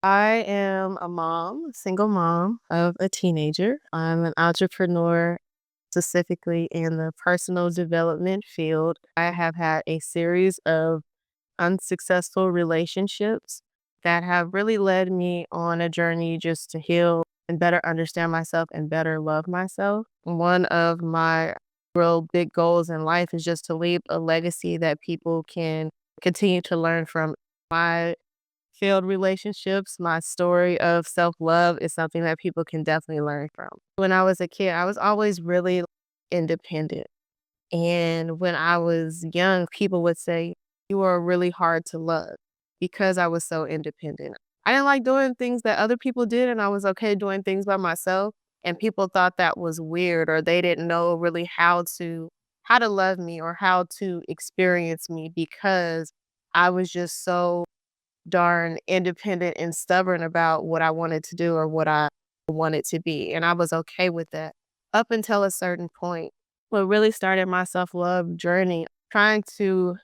I am a mom, a single mom of a teenager. I'm an entrepreneur, specifically in the personal development field. I have had a series of unsuccessful relationships that have really led me on a journey just to heal and better understand myself and better love myself. One of my real big goals in life is just to leave a legacy that people can continue to learn from. My failed relationships, my story of self-love is something that people can definitely learn from. When I was a kid, I was always really independent. And when I was young, people would say, "You are really hard to love," because I was so independent. I didn't like doing things that other people did, and I was okay doing things by myself. And people thought that was weird, or they didn't know really how to love me or how to experience me because I was just so darn independent and stubborn about what I wanted to do or what I wanted to be, and I was okay with that up until a certain point. What really started my self-love journey, trying to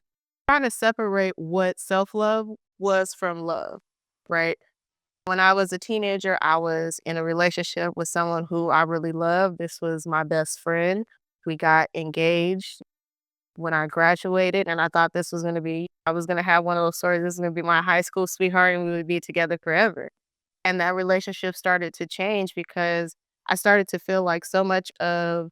separate what self-love was from love, right? When I was a teenager, I was in a relationship with someone who I really loved. This was my best friend. We got engaged when I graduated, and I thought I was gonna have one of those stories, this is gonna be my high school sweetheart, and we would be together forever. And that relationship started to change because I started to feel like so much of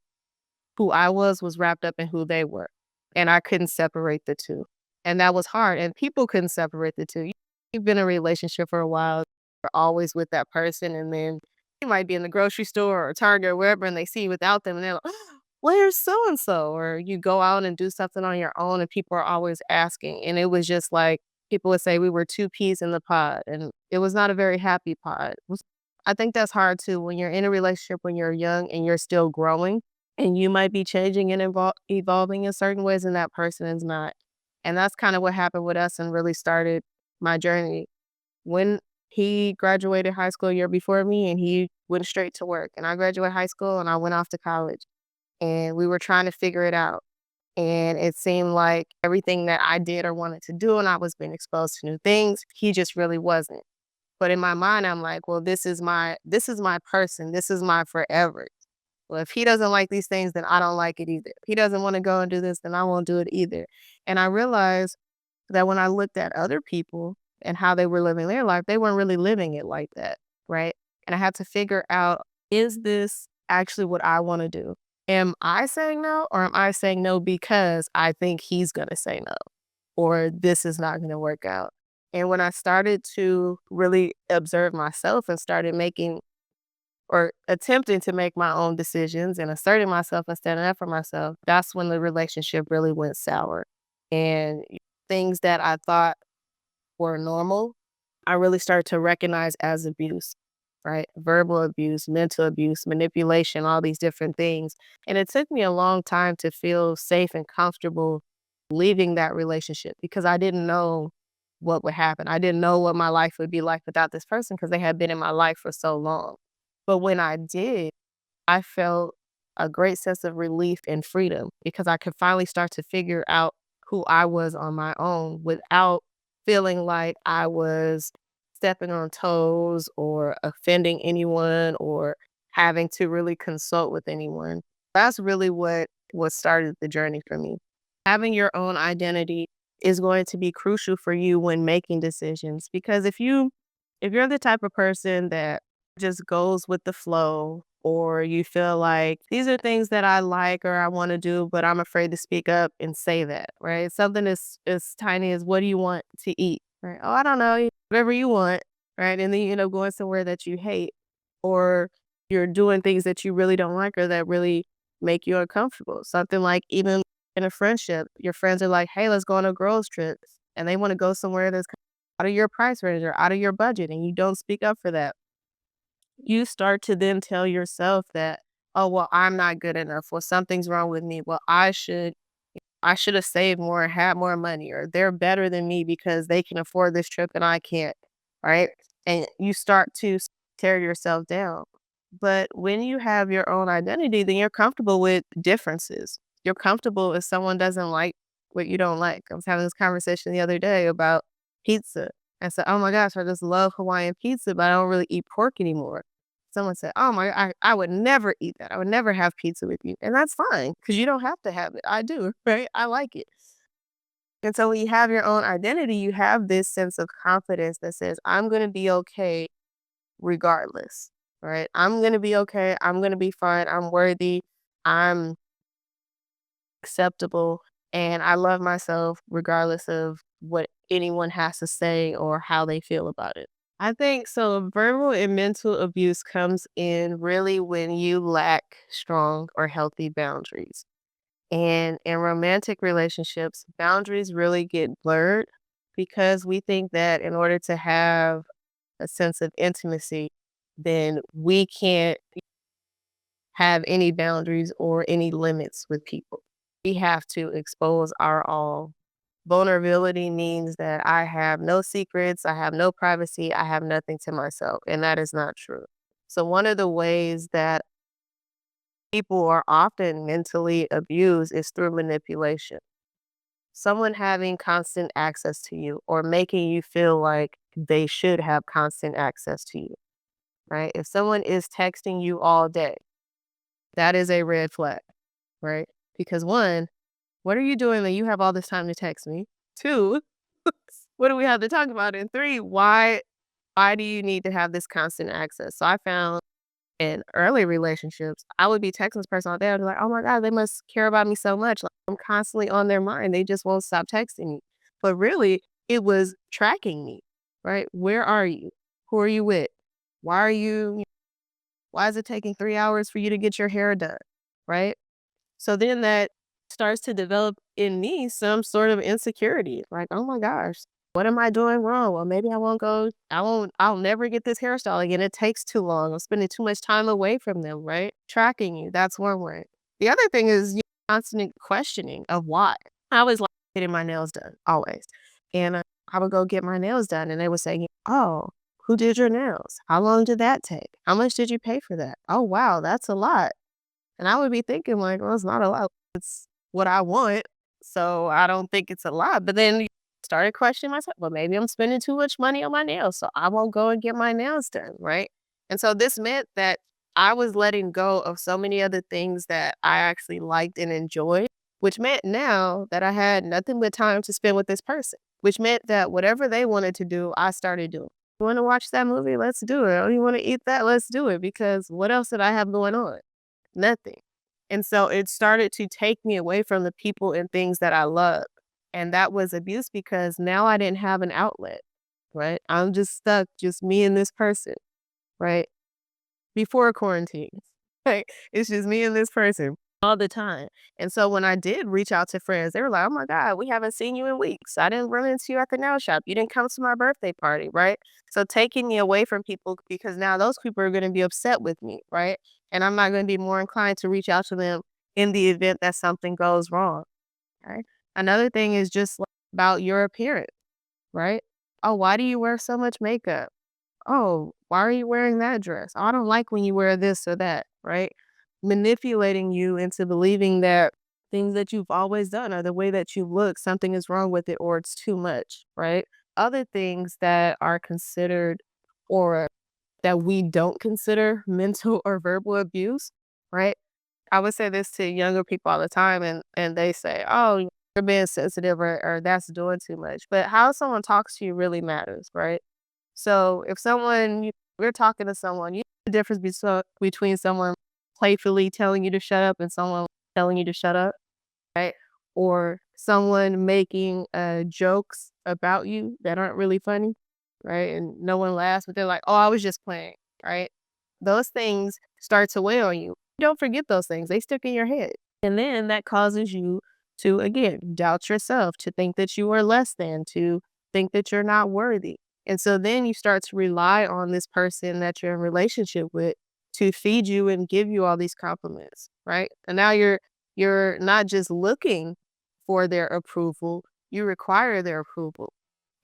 who I was wrapped up in who they were, and I couldn't separate the 2. And that was hard, and people couldn't separate the 2. You've been in a relationship for a while, you're always with that person, and then you might be in the grocery store or Target or wherever, and they see you without them, and they're like, "Where's so and so?" Or you go out and do something on your own, and people are always asking, and it was just like people would say we were 2 peas in the pod, and it was not a very happy pod. I think that's hard too when you're in a relationship when you're young and you're still growing and you might be changing and evolving in certain ways, and that person is not. And that's kind of what happened with us and really started my journey. When he graduated high school a year before me, and he went straight to work, and I graduated high school and I went off to college, and we were trying to figure it out. And it seemed like everything that I did or wanted to do, and I was being exposed to new things, he just really wasn't. But in my mind, I'm like, well, this is my person. This is my forever. Well, if he doesn't like these things, then I don't like it either. If he doesn't want to go and do this, then I won't do it either. And I realized that when I looked at other people and how they were living their life, they weren't really living it like that, right? And I had to figure out, is this actually what I want to do? Am I saying no, or am I saying no because I think he's going to say no, or this is not going to work out? And when I started to really observe myself and started making or attempting to make my own decisions and asserting myself and standing up for myself, that's when the relationship really went sour. And things that I thought were normal, I really started to recognize as abuse, right? Verbal abuse, mental abuse, manipulation, all these different things. And it took me a long time to feel safe and comfortable leaving that relationship because I didn't know what would happen. I didn't know what my life would be like without this person because they had been in my life for so long. But when I did, I felt a great sense of relief and freedom because I could finally start to figure out who I was on my own without feeling like I was stepping on toes or offending anyone or having to really consult with anyone. That's really what started the journey for me. Having your own identity is going to be crucial for you when making decisions because if you're the type of person that just goes with the flow, or you feel like these are things that I like or I want to do, but I'm afraid to speak up and say that, right? Something as tiny as what do you want to eat, right? Oh, I don't know, whatever you want, right? And then you end up going somewhere that you hate, or you're doing things that you really don't like or that really make you uncomfortable. Something like even in a friendship, your friends are like, hey, let's go on a girls' trip. And they want to go somewhere that's out of your price range or out of your budget, and you don't speak up for that, you start to then tell yourself that, "Oh, well, I'm not good enough. Well, something's wrong with me. Well, I should have saved more and had more money, or they're better than me because they can afford this trip and I can't." Right? And you start to tear yourself down. But when you have your own identity, then you're comfortable with differences. You're comfortable if someone doesn't like what you don't like. I was having this conversation the other day about pizza. I said, "Oh my gosh, I just love Hawaiian pizza, but I don't really eat pork anymore." Someone said, "Oh my, I would never eat that. I would never have pizza with you." And that's fine because you don't have to have it. I do, right? I like it. And so when you have your own identity, you have this sense of confidence that says, I'm going to be okay regardless, right? I'm going to be okay. I'm going to be fine. I'm worthy. I'm acceptable. And I love myself regardless of what anyone has to say or how they feel about it. I think so. Verbal and mental abuse comes in really when you lack strong or healthy boundaries. And in romantic relationships, boundaries really get blurred because we think that in order to have a sense of intimacy, then we can't have any boundaries or any limits with people. We have to expose our all. Vulnerability means that I have no secrets, I have no privacy, I have nothing to myself. And that is not true. So, one of the ways that people are often mentally abused is through manipulation. Someone having constant access to you or making you feel like they should have constant access to you, right? If someone is texting you all day, that is a red flag, right? Because one, what are you doing that you have all this time to text me? Two, what do we have to talk about? And three, why do you need to have this constant access? So I found in early relationships, I would be texting this person all day. I'd be like, oh my God, they must care about me so much. Like, I'm constantly on their mind. They just won't stop texting me. But really, it was tracking me, right? Where are you? Who are you with? Why are you, why is it taking 3 hours for you to get your hair done? Right? So then that starts to develop in me some sort of insecurity. Like, oh my gosh, what am I doing wrong? Well, maybe I'll never get this hairstyle again. It takes too long. I'm spending too much time away from them, right? Tracking you. That's one way. The other thing is constant questioning of why. I always like getting my nails done, always. And I would go get my nails done and they would say, oh, who did your nails? How long did that take? How much did you pay for that? Oh, wow, that's a lot. And I would be thinking like, "Well, it's not a lot. It's what I want, so I don't think it's a lot." But then started questioning myself, "Well, maybe I'm spending too much money on my nails, so I won't go and get my nails done," right? And so this meant that I was letting go of so many other things that I actually liked and enjoyed, which meant now that I had nothing but time to spend with this person, which meant that whatever they wanted to do, I started doing. "You wanna watch that movie? Let's do it. Oh, you wanna eat that? Let's do it," because what else did I have going on? Nothing. And so it started to take me away from the people and things that I love. And that was abuse because now I didn't have an outlet, right? I'm just stuck, just me and this person, right? Before quarantine, right? It's just me and this person all the time. And so when I did reach out to friends, they were like, oh my God, we haven't seen you in weeks. I didn't run into you at the nail shop. You didn't come to my birthday party, right? So taking me away from people because now those people are going to be upset with me, right? And I'm not going to be more inclined to reach out to them in the event that something goes wrong, right? Another thing is just like about your appearance, right? Oh, why do you wear so much makeup? Oh, why are you wearing that dress? Oh, I don't like when you wear this or that, right? Manipulating you into believing that things that you've always done or the way that you look, something is wrong with it or it's too much, right? Other things that are considered or that we don't consider mental or verbal abuse, right? I would say this to younger people all the time and they say, oh, you're being sensitive or that's doing too much. But how someone talks to you really matters, right? So if we're talking to someone, you know the difference between someone playfully telling you to shut up and someone telling you to shut up, right? Or someone making jokes about you that aren't really funny, right? And no one laughs, but they're like, oh, I was just playing, right? Those things start to weigh on you. Don't forget those things, they stick in your head. And then that causes you to, again, doubt yourself, to think that you are less than, to think that you're not worthy. And so then you start to rely on this person that you're in relationship with to feed you and give you all these compliments, right? And now you're not just looking for their approval, you require their approval,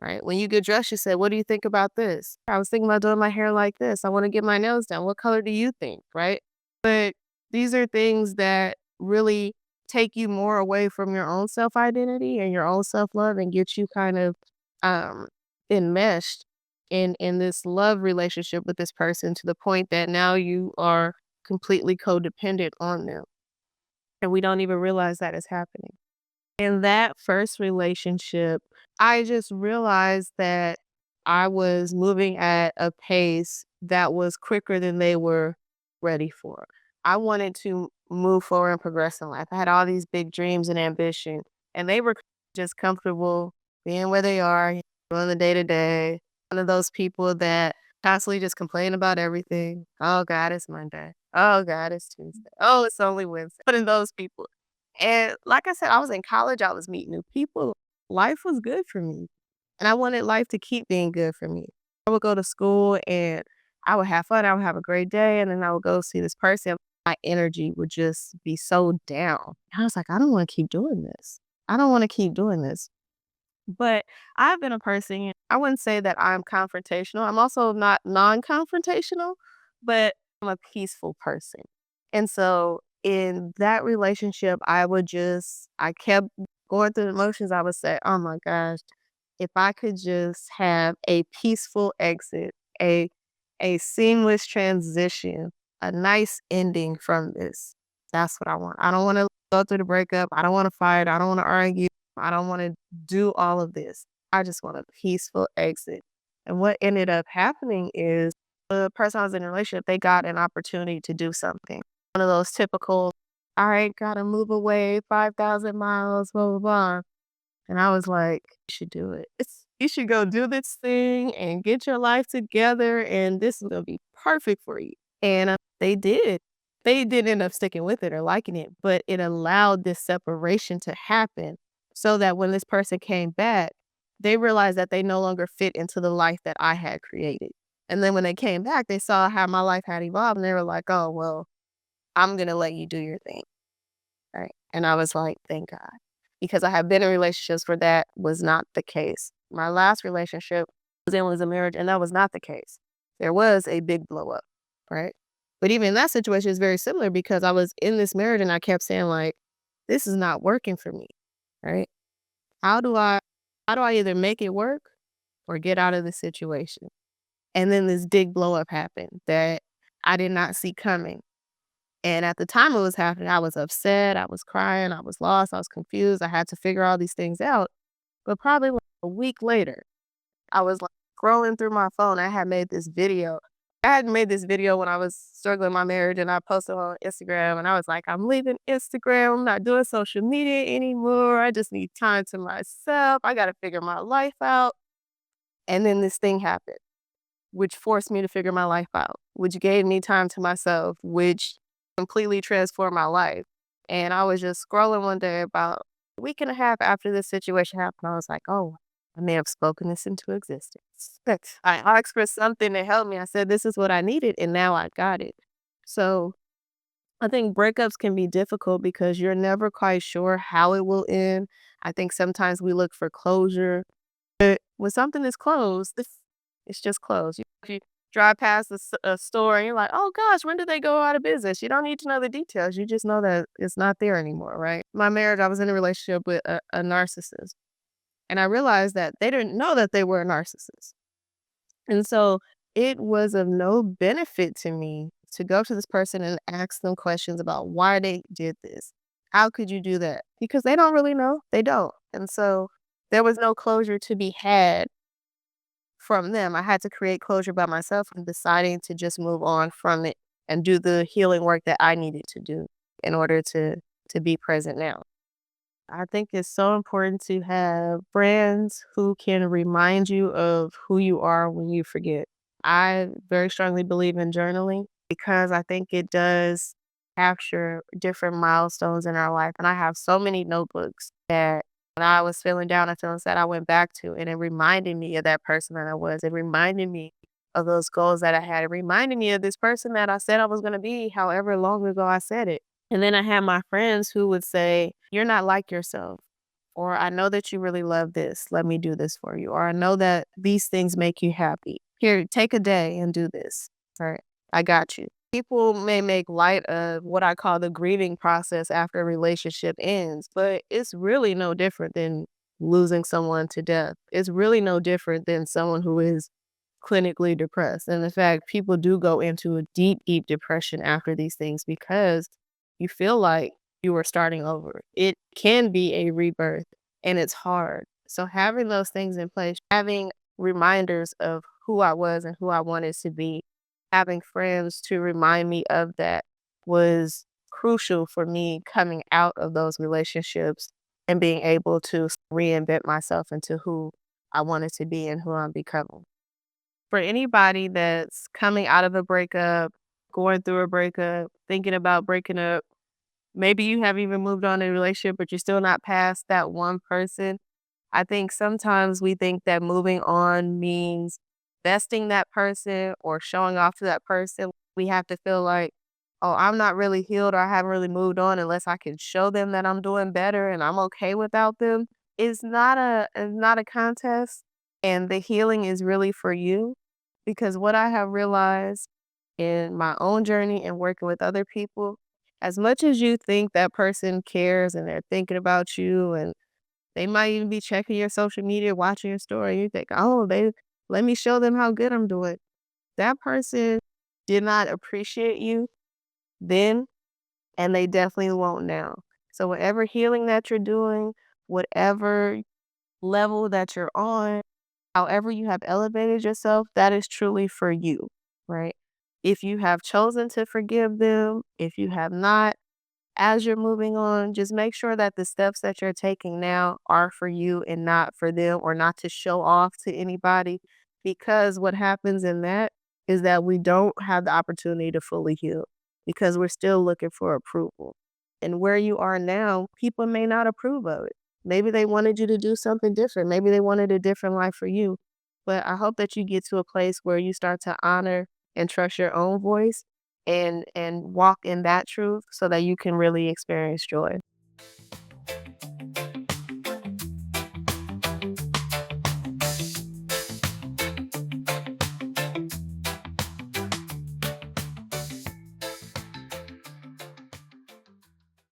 right? When you get dressed, you say, what do you think about this? I was thinking about doing my hair like this. I want to get my nails done. What color do you think, right? But these are things that really take you more away from your own self identity and your own self love and get you kind of um, enmeshed in this love relationship with this person to the point that now you are completely codependent on them, and we don't even realize that is happening. In that first relationship, I just realized that I was moving at a pace that was quicker than they were ready for. I wanted to move forward and progress in life. I had all these big dreams and ambition, and they were just comfortable being where they are, doing the day to day. One of those people that constantly just complain about everything. Oh God, it's Monday. Oh God, it's Tuesday. Oh, it's only Wednesday. One of those people. And like I said, I was in college, I was meeting new people. Life was good for me. And I wanted life to keep being good for me. I would go to school and I would have fun. I would have a great day. And then I would go see this person. My energy would just be so down. I was like, I don't want to keep doing this. I don't want to keep doing this. But I've been a person, I wouldn't say that I'm confrontational. I'm also not non-confrontational, but I'm a peaceful person. And so in that relationship, I kept going through the motions. I would say, oh my gosh, if I could just have a peaceful exit, a a seamless transition, a nice ending from this. That's what I want. I don't want to go through the breakup. I don't want to fight. I don't want to argue. I don't want to do all of this. I just want a peaceful exit. And what ended up happening is the person I was in a relationship, they got an opportunity to do something. One of those typical, all right, gotta move away 5,000 miles, blah, blah, blah. And I was like, "You should do it. You should go do this thing and get your life together, and this is gonna be perfect for you." And, they did. They did end up sticking with it or liking it, but it allowed this separation to happen so that when this person came back, they realized that they no longer fit into the life that I had created. And then when they came back, they saw how my life had evolved, and they were like, "Oh, well, I'm gonna let you do your thing." Right? And I was like, "Thank God." Because I have been in relationships where that was not the case. My last relationship was a marriage, and that was not the case. There was a big blow up, right? But even in that situation, it's very similar because I was in this marriage and I kept saying, like, this is not working for me, right? How do I how do I either make it work or get out of the situation? And then this big blow up happened that I did not see coming. And at the time it was happening, I was upset, I was crying, I was lost, I was confused, I had to figure all these things out. But probably like a week later, I was like scrolling through my phone. I had made this video. I had made this video when I was struggling in my marriage and I posted on Instagram and I was like, I'm leaving Instagram, I'm not doing social media anymore. I just need time to myself. I gotta figure my life out. And then this thing happened, which forced me to figure my life out, which gave me time to myself, which completely transformed my life. And I was just scrolling one day about a week and a half after this situation happened. I was like, oh, I may have spoken this into existence. I asked for something to help me. I said, this is what I needed, and now I got it. So I think breakups can be difficult because you're never quite sure how it will end. I think sometimes we look for closure, but when something is closed, it's just closed. If you drive past a store and you're like, "Oh gosh, when did they go out of business?" You don't need to know the details. You just know that it's not there anymore, right? My marriage, I was in a relationship with a narcissist, and I realized that they didn't know that they were a narcissist. And so it was of no benefit to me to go to this person and ask them questions about why they did this. How could you do that? Because they don't really know. They don't. And so there was no closure to be had from them. I had to create closure by myself and deciding to just move on from it and do the healing work that I needed to do in order to be present now. I think it's so important to have friends who can remind you of who you are when you forget. I very strongly believe in journaling because I think it does capture different milestones in our life. And I have so many notebooks that when I was feeling down and feeling sad, I went back to, and it reminded me of that person that I was. It reminded me of those goals that I had. It reminded me of this person that I said I was going to be, however long ago I said it. And then I had my friends who would say, "You're not like yourself." Or, "I know that you really love this. Let me do this for you." Or, "I know that these things make you happy. Here, take a day and do this. All right, I got you." People may make light of what I call the grieving process after a relationship ends, but it's really no different than losing someone to death. It's really no different than someone who is clinically depressed. And in fact, people do go into a deep, deep depression after these things because you feel like you were starting over. It can be a rebirth and it's hard. So having those things in place, having reminders of who I was and who I wanted to be, having friends to remind me of that was crucial for me coming out of those relationships and being able to reinvent myself into who I wanted to be and who I'm becoming. For anybody that's coming out of a breakup, going through a breakup, thinking about breaking up, maybe you haven't even moved on in a relationship, but you're still not past that one person. I think sometimes we think that moving on means besting that person or showing off to that person. We have to feel like, oh, I'm not really healed or I haven't really moved on unless I can show them that I'm doing better and I'm okay without them. It's not a contest, and the healing is really for you, because what I have realized in my own journey and working with other people, as much as you think that person cares and they're thinking about you and they might even be checking your social media, watching your story. You think, oh, they let me show them how good I'm doing. That person did not appreciate you then, and they definitely won't now. So whatever healing that you're doing, whatever level that you're on, however you have elevated yourself, that is truly for you, right? If you have chosen to forgive them, if you have not, as you're moving on, just make sure that the steps that you're taking now are for you and not for them or not to show off to anybody. Because what happens in that is that we don't have the opportunity to fully heal because we're still looking for approval. And where you are now, people may not approve of it. Maybe they wanted you to do something different. Maybe they wanted a different life for you. But I hope that you get to a place where you start to honor and trust your own voice and walk in that truth so that you can really experience joy.